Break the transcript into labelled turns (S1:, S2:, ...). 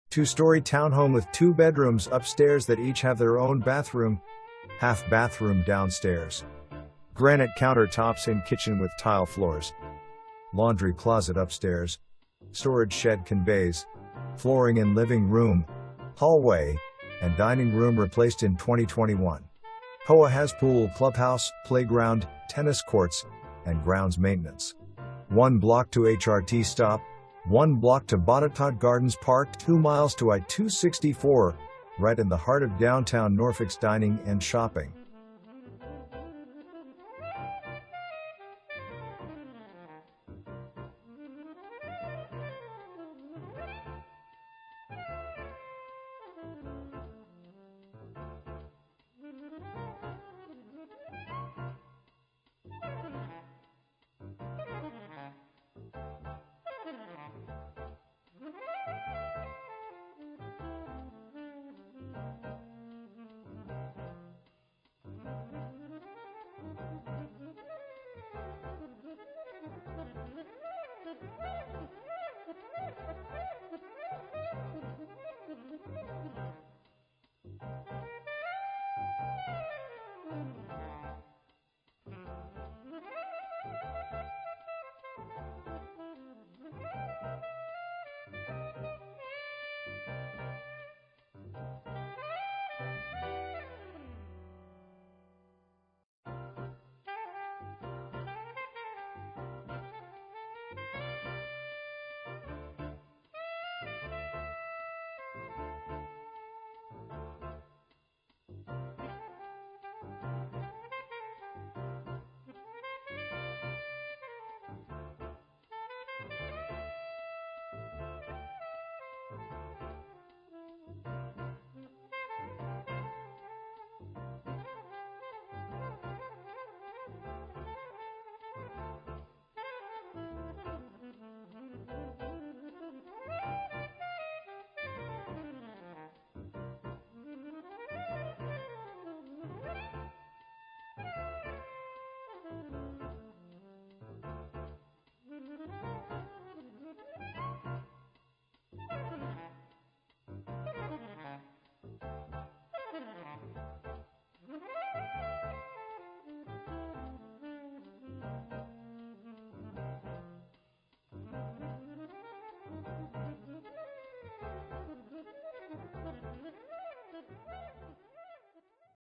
S1: Two-story townhome with 2 bedrooms upstairs that each have their own bathroom, half bathroom downstairs. Granite countertops in kitchen with tile floors. Laundry closet upstairs. Storage shed conveys. Flooring in living room, hallway, and dining room replaced in 2021. HOA has pool, clubhouse, playground, tennis courts, and grounds maintenance. 1 block to HRT stop, 1 block to Botetourt Gardens Park, 2 miles to I-264, right in the heart of downtown Norfolk's dining and shopping.